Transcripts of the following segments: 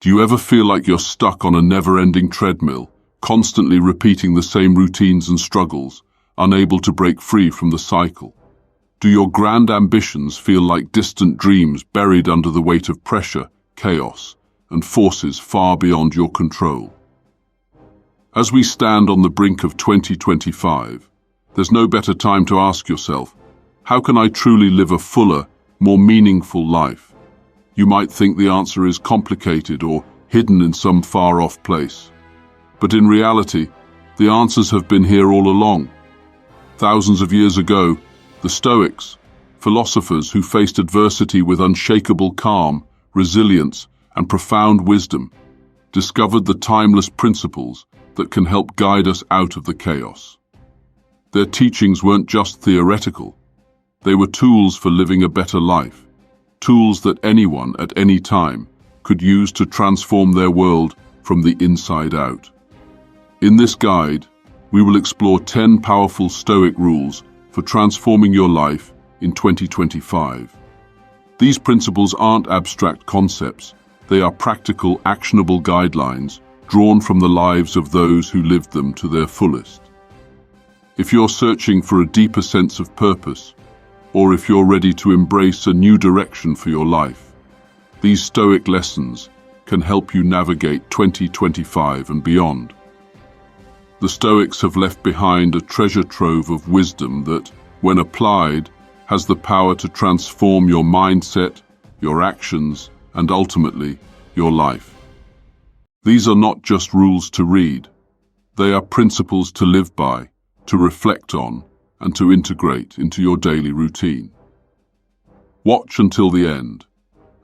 Do you ever feel like you're stuck on a never-ending treadmill, constantly repeating the same routines and struggles, unable to break free from the cycle? Do your grand ambitions feel like distant dreams buried under the weight of pressure, chaos, and forces far beyond your control? As we stand on the brink of 2025, there's no better time to ask yourself, how can I truly live a fuller, more meaningful life? You might think the answer is complicated or hidden in some far-off place. But in reality, the answers have been here all along. Thousands of years ago, the Stoics, philosophers who faced adversity with unshakable calm, resilience, and profound wisdom, discovered the timeless principles that can help guide us out of the chaos. Their teachings weren't just theoretical. They were tools for living a better life, tools that anyone at any time could use to transform their world from the inside out. In this guide, we will explore 10 powerful Stoic rules for transforming your life in 2025. These principles aren't abstract concepts. They are practical, actionable guidelines drawn from the lives of those who lived them to their fullest. If you're searching for a deeper sense of purpose, or if you're ready to embrace a new direction for your life, these Stoic lessons can help you navigate 2025 and beyond. The Stoics have left behind a treasure trove of wisdom that, when applied, has the power to transform your mindset, your actions, and ultimately, your life. These are not just rules to read. They are principles to live by, to reflect on, and to integrate into your daily routine. Watch until the end,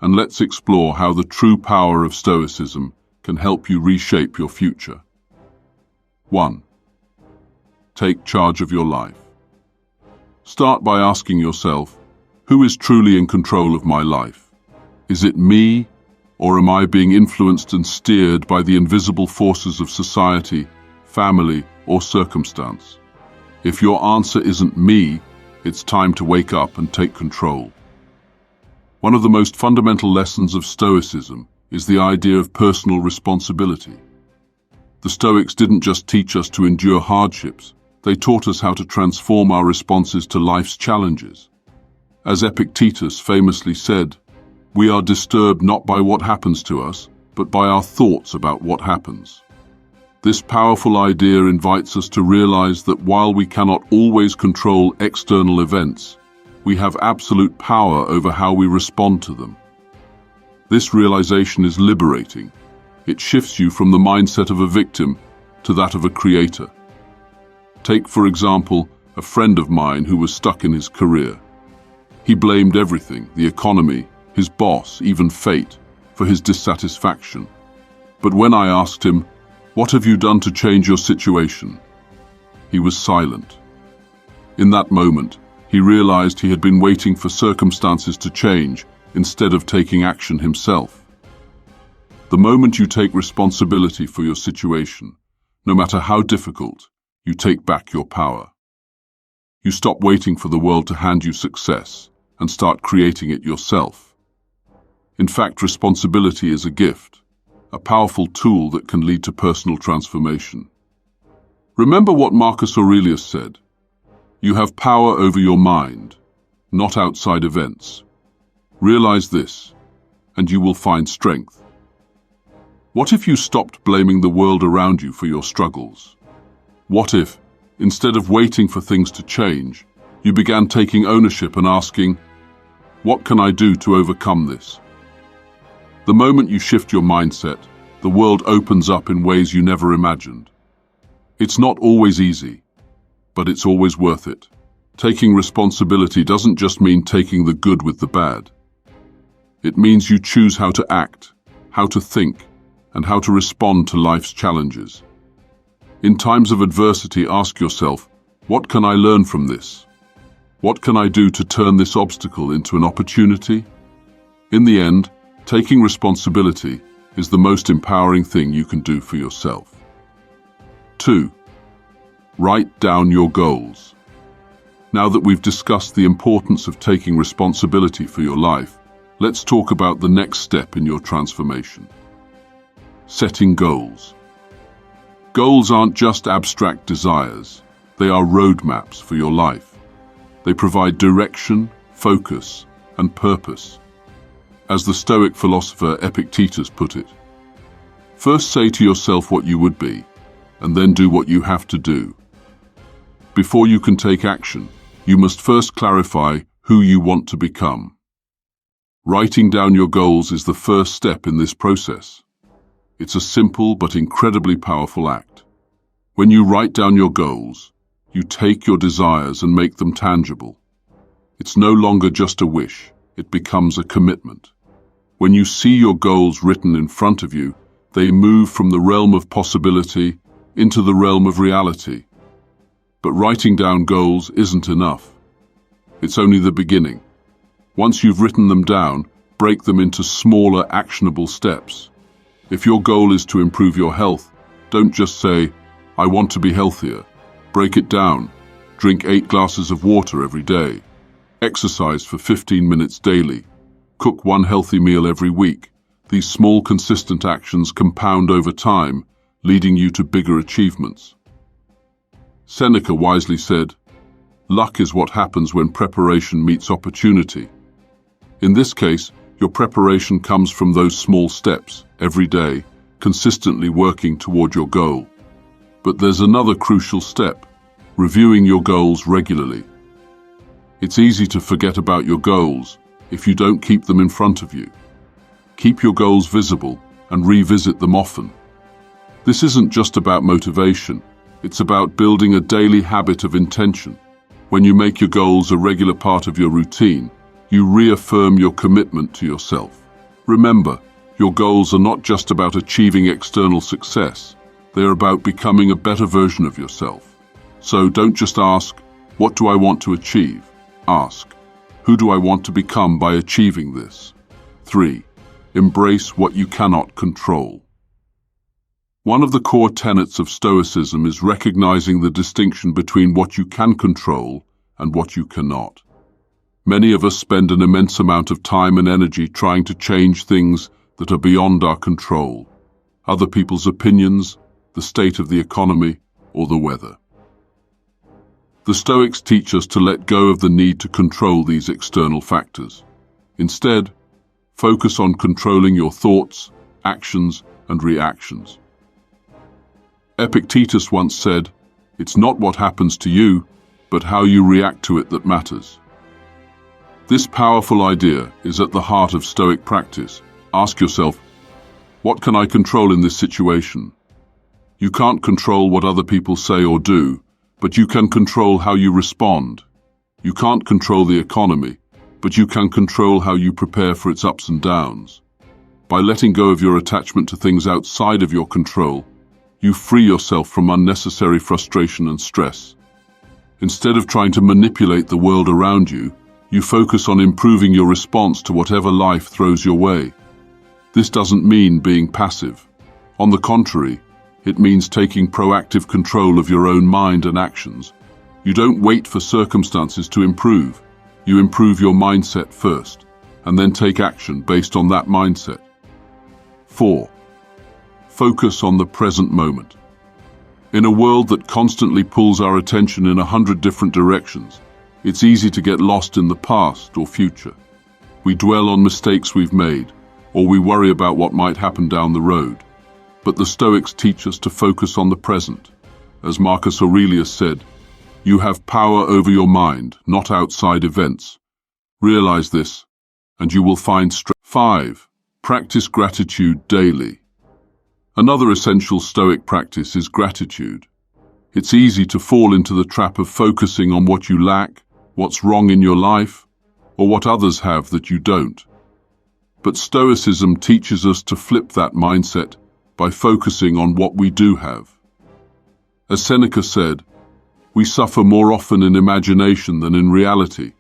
and let's explore how the true power of Stoicism can help you reshape your future. 1. Take charge of your life. Start by asking yourself, who is truly in control of my life? Is it me, or am I being influenced and steered by the invisible forces of society, family, or circumstance? If your answer isn't me, it's time to wake up and take control. One of the most fundamental lessons of Stoicism is the idea of personal responsibility. The Stoics didn't just teach us to endure hardships, they taught us how to transform our responses to life's challenges. As Epictetus famously said, we are disturbed not by what happens to us, but by our thoughts about what happens. This powerful idea invites us to realize that while we cannot always control external events, we have absolute power over how we respond to them. This realization is liberating. It shifts you from the mindset of a victim to that of a creator. Take, for example, a friend of mine who was stuck in his career. He blamed everything, the economy, his boss, even fate, for his dissatisfaction. But when I asked him, "What have you done to change your situation?" he was silent. In that moment, he realized he had been waiting for circumstances to change instead of taking action himself. The moment you take responsibility for your situation, no matter how difficult, you take back your power. You stop waiting for the world to hand you success and start creating it yourself. In fact, responsibility is a gift, a powerful tool that can lead to personal transformation. Remember what Marcus Aurelius said, "You have power over your mind, not outside events." Realize this, and you will find strength. What if you stopped blaming the world around you for your struggles? What if, instead of waiting for things to change, you began taking ownership and asking, "What can I do to overcome this?" The moment you shift your mindset, the world opens up in ways you never imagined. It's not always easy, but it's always worth it. Taking responsibility doesn't just mean taking the good with the bad. It means you choose how to act, how to think, and how to respond to life's challenges. In times of adversity, ask yourself, what can I learn from this? What can I do to turn this obstacle into an opportunity? In the end, taking responsibility is the most empowering thing you can do for yourself. 2. Write down your goals. Now that we've discussed the importance of taking responsibility for your life, let's talk about the next step in your transformation. Setting goals. Goals aren't just abstract desires, they are roadmaps for your life. They provide direction, focus, and purpose. As the Stoic philosopher Epictetus put it, first say to yourself what you would be, and then do what you have to do. Before you can take action, you must first clarify who you want to become. Writing down your goals is the first step in this process. It's a simple but incredibly powerful act. When you write down your goals, you take your desires and make them tangible. It's no longer just a wish, it becomes a commitment. When you see your goals written in front of you, they move from the realm of possibility into the realm of reality. But writing down goals isn't enough. It's only the beginning. Once you've written them down, break them into smaller, actionable steps. If your goal is to improve your health, don't just say, "I want to be healthier." Break it down. Drink 8 glasses of water every day. Exercise for 15 minutes daily. Cook 1 healthy meal every week. These small, consistent actions compound over time, leading you to bigger achievements. Seneca wisely said, "Luck is what happens when preparation meets opportunity." In this case, your preparation comes from those small steps, every day, consistently working toward your goal. But there's another crucial step, reviewing your goals regularly. It's easy to forget about your goals if you don't keep them in front of you. Keep your goals visible and revisit them often. This isn't just about motivation, it's about building a daily habit of intention. When you make your goals a regular part of your routine, you reaffirm your commitment to yourself. Remember, your goals are not just about achieving external success, they are about becoming a better version of yourself. So don't just ask, "What do I want to achieve?" Ask, "Who do I want to become by achieving this?" 3. Embrace what you cannot control. One of the core tenets of Stoicism is recognizing the distinction between what you can control and what you cannot. Many of us spend an immense amount of time and energy trying to change things that are beyond our control. Other people's opinions, the state of the economy, or the weather. The Stoics teach us to let go of the need to control these external factors. Instead, focus on controlling your thoughts, actions, and reactions. Epictetus once said, "It's not what happens to you, but how you react to it that matters." This powerful idea is at the heart of Stoic practice. Ask yourself, what can I control in this situation? You can't control what other people say or do, but you can control how you respond. You can't control the economy, but you can control how you prepare for its ups and downs. By letting go of your attachment to things outside of your control, you free yourself from unnecessary frustration and stress. Instead of trying to manipulate the world around you, you focus on improving your response to whatever life throws your way. This doesn't mean being passive. On the contrary, it means taking proactive control of your own mind and actions. You don't wait for circumstances to improve. You improve your mindset first, and then take action based on that mindset. 4. Focus on the present moment. In a world that constantly pulls our attention in 100 different directions, it's easy to get lost in the past or future. We dwell on mistakes we've made, or we worry about what might happen down the road. But the Stoics teach us to focus on the present. As Marcus Aurelius said, "You have power over your mind, not outside events." Realize this, and you will find strength. 5. Practice gratitude daily. Another essential Stoic practice is gratitude. It's easy to fall into the trap of focusing on what you lack, what's wrong in your life, or what others have that you don't. But Stoicism teaches us to flip that mindset by focusing on what we do have. As Seneca said, "We suffer more often in imagination than in reality."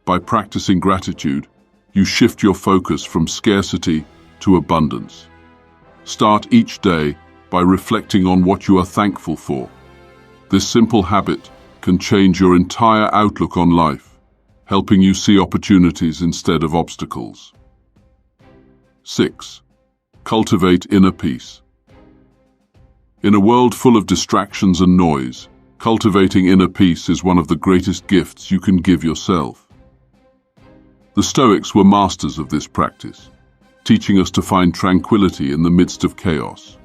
By practicing gratitude, you shift your focus from scarcity to abundance. Start each day by reflecting on what you are thankful for. This simple habit can change your entire outlook on life, helping you see opportunities instead of obstacles. 6. Cultivate inner peace. In a world full of distractions and noise, cultivating inner peace is one of the greatest gifts you can give yourself. The Stoics were masters of this practice, teaching us to find tranquility in the midst of chaos.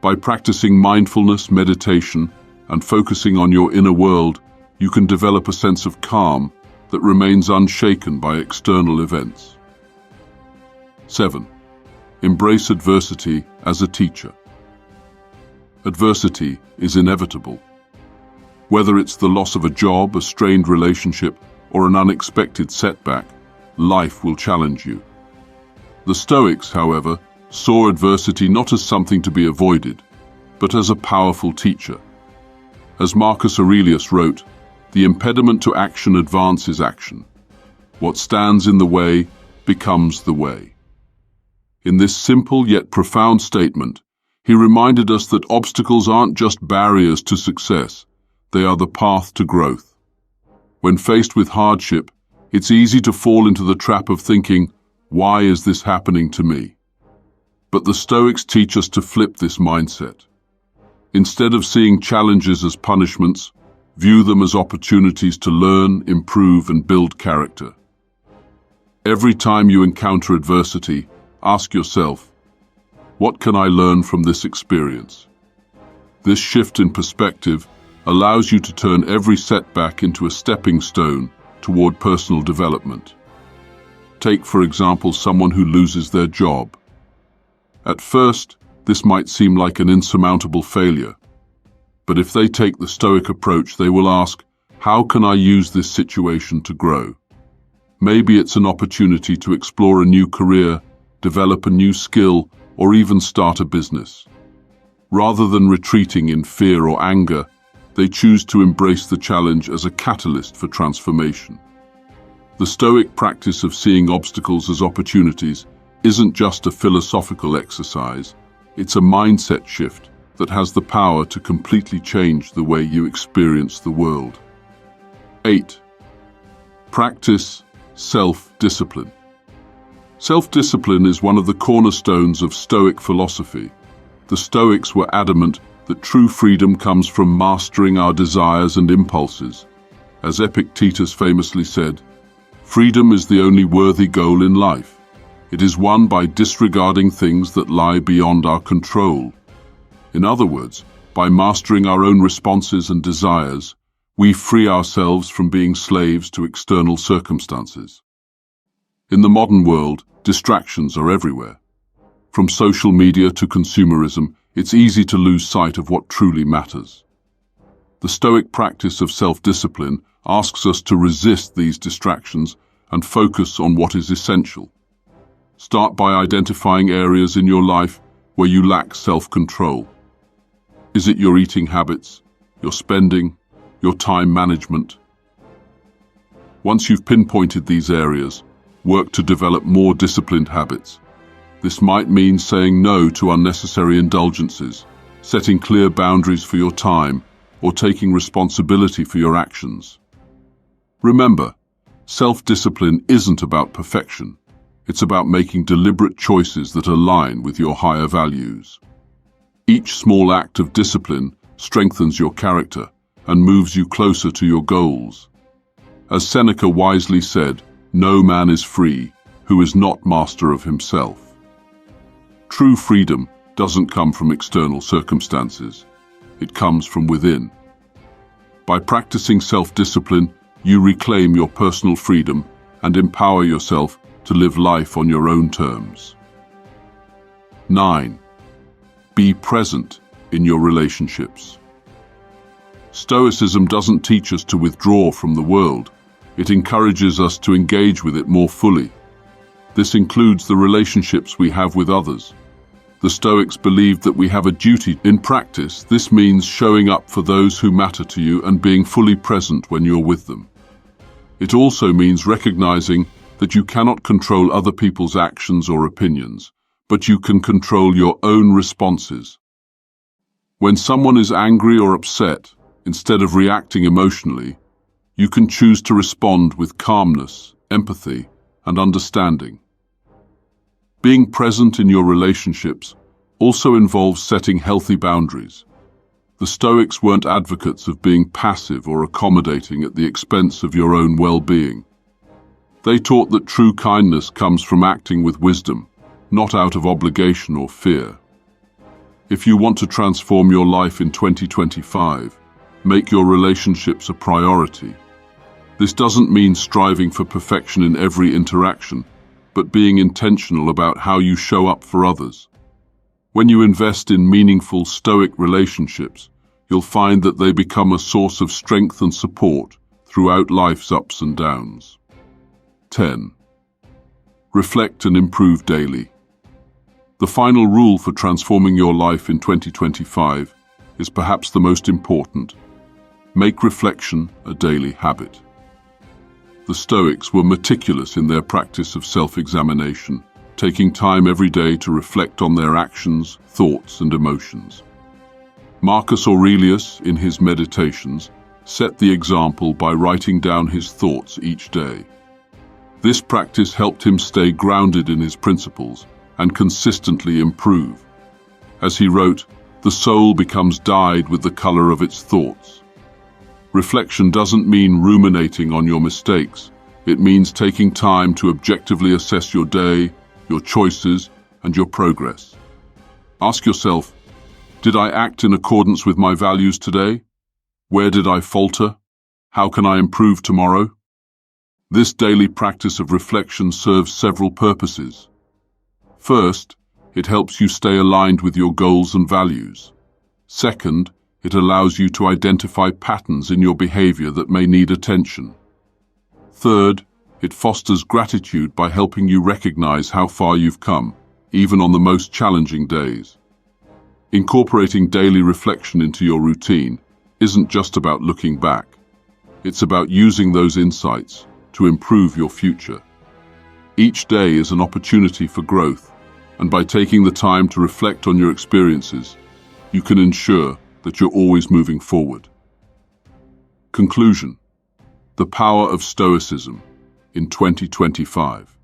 By practicing mindfulness, meditation, and focusing on your inner world, you can develop a sense of calm that remains unshaken by external events. 7. Embrace adversity as a teacher. Adversity is inevitable. Whether it's the loss of a job, a strained relationship, or an unexpected setback, life will challenge you. The Stoics, however, saw adversity not as something to be avoided, but as a powerful teacher. As Marcus Aurelius wrote, "The impediment to action advances action. What stands in the way becomes the way." In this simple yet profound statement, he reminded us that obstacles aren't just barriers to success, they are the path to growth. When faced with hardship, it's easy to fall into the trap of thinking, "Why is this happening to me?" But the Stoics teach us to flip this mindset. Instead of seeing challenges as punishments, view them as opportunities to learn, improve, and build character. Every time you encounter adversity, ask yourself, what can I learn from this experience? This shift in perspective allows you to turn every setback into a stepping stone toward personal development. Take, for example, someone who loses their job. At first, this might seem like an insurmountable failure. But if they take the Stoic approach, they will ask, how can I use this situation to grow? Maybe it's an opportunity to explore a new career, develop a new skill, or even start a business. Rather than retreating in fear or anger, they choose to embrace the challenge as a catalyst for transformation. The Stoic practice of seeing obstacles as opportunities isn't just a philosophical exercise, it's a mindset shift that has the power to completely change the way you experience the world. 8. Practice self-discipline. Self-discipline is one of the cornerstones of Stoic philosophy. The Stoics were adamant that true freedom comes from mastering our desires and impulses. As Epictetus famously said, "Freedom is the only worthy goal in life. It is won by disregarding things that lie beyond our control." In other words, by mastering our own responses and desires, we free ourselves from being slaves to external circumstances. In the modern world, distractions are everywhere. From social media to consumerism, it's easy to lose sight of what truly matters. The Stoic practice of self-discipline asks us to resist these distractions and focus on what is essential. Start by identifying areas in your life where you lack self-control. Is it your eating habits, your spending, your time management? Once you've pinpointed these areas, work to develop more disciplined habits. This might mean saying no to unnecessary indulgences, setting clear boundaries for your time, or taking responsibility for your actions. Remember, self-discipline isn't about perfection. It's about making deliberate choices that align with your higher values. Each small act of discipline strengthens your character and moves you closer to your goals. As Seneca wisely said, "No man is free who is not master of himself." True freedom doesn't come from external circumstances. It comes from within. By practicing self-discipline, you reclaim your personal freedom and empower yourself to live life on your own terms. 9. Be present in your relationships. Stoicism doesn't teach us to withdraw from the world. It encourages us to engage with it more fully. This includes the relationships we have with others. The Stoics believed that we have a duty. In practice, this means showing up for those who matter to you and being fully present when you're with them. It also means recognizing that you cannot control other people's actions or opinions, but you can control your own responses. When someone is angry or upset, instead of reacting emotionally, you can choose to respond with calmness, empathy, and understanding. Being present in your relationships also involves setting healthy boundaries. The Stoics weren't advocates of being passive or accommodating at the expense of your own well-being. They taught that true kindness comes from acting with wisdom, not out of obligation or fear. If you want to transform your life in 2025, make your relationships a priority. This doesn't mean striving for perfection in every interaction, but being intentional about how you show up for others. When you invest in meaningful Stoic relationships, you'll find that they become a source of strength and support throughout life's ups and downs. 10. Reflect and improve daily. The final rule for transforming your life in 2025 is perhaps the most important. Make reflection a daily habit. The Stoics were meticulous in their practice of self-examination, taking time every day to reflect on their actions, thoughts, and emotions. Marcus Aurelius, in his Meditations, set the example by writing down his thoughts each day. This practice helped him stay grounded in his principles and consistently improve. As he wrote, "The soul becomes dyed with the color of its thoughts." Reflection doesn't mean ruminating on your mistakes. It means taking time to objectively assess your day, your choices, and your progress. Ask yourself, did I act in accordance with my values today? Where did I falter? How can I improve tomorrow? This daily practice of reflection serves several purposes. First, it helps you stay aligned with your goals and values. Second, it allows you to identify patterns in your behavior that may need attention. Third, it fosters gratitude by helping you recognize how far you've come, even on the most challenging days. Incorporating daily reflection into your routine isn't just about looking back. It's about using those insights to improve your future. Each day is an opportunity for growth, and by taking the time to reflect on your experiences, you can ensure that you're always moving forward. Conclusion: the power of Stoicism in 2025.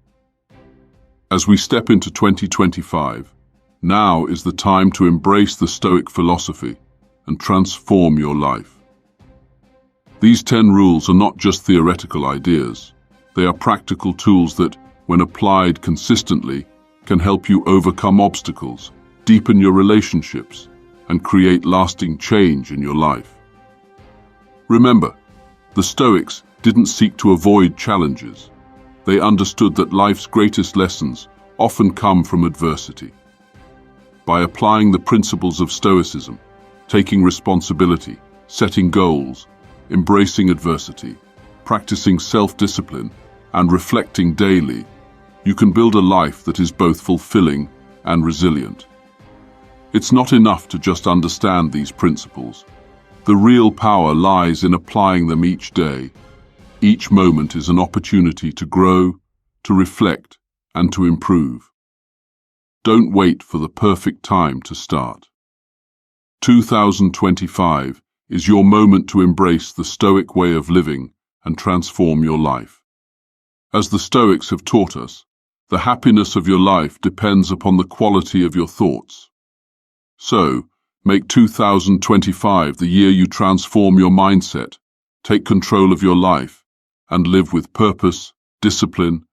As we step into 2025, now is the time to embrace the Stoic philosophy and transform your life. These 10 rules are not just theoretical ideas. They are practical tools that, when applied consistently, can help you overcome obstacles, deepen your relationships, and create lasting change in your life. Remember, the Stoics didn't seek to avoid challenges. They understood that life's greatest lessons often come from adversity. By applying the principles of Stoicism, taking responsibility, setting goals, embracing adversity, practicing self-discipline, and reflecting daily, you can build a life that is both fulfilling and resilient. It's not enough to just understand these principles. The real power lies in applying them each day. Each moment is an opportunity to grow, to reflect, and to improve. Don't wait for the perfect time to start. 2025 is your moment to embrace the Stoic way of living and transform your life. As the Stoics have taught us, the happiness of your life depends upon the quality of your thoughts. So, make 2025 the year you transform your mindset, take control of your life, and live with purpose, discipline,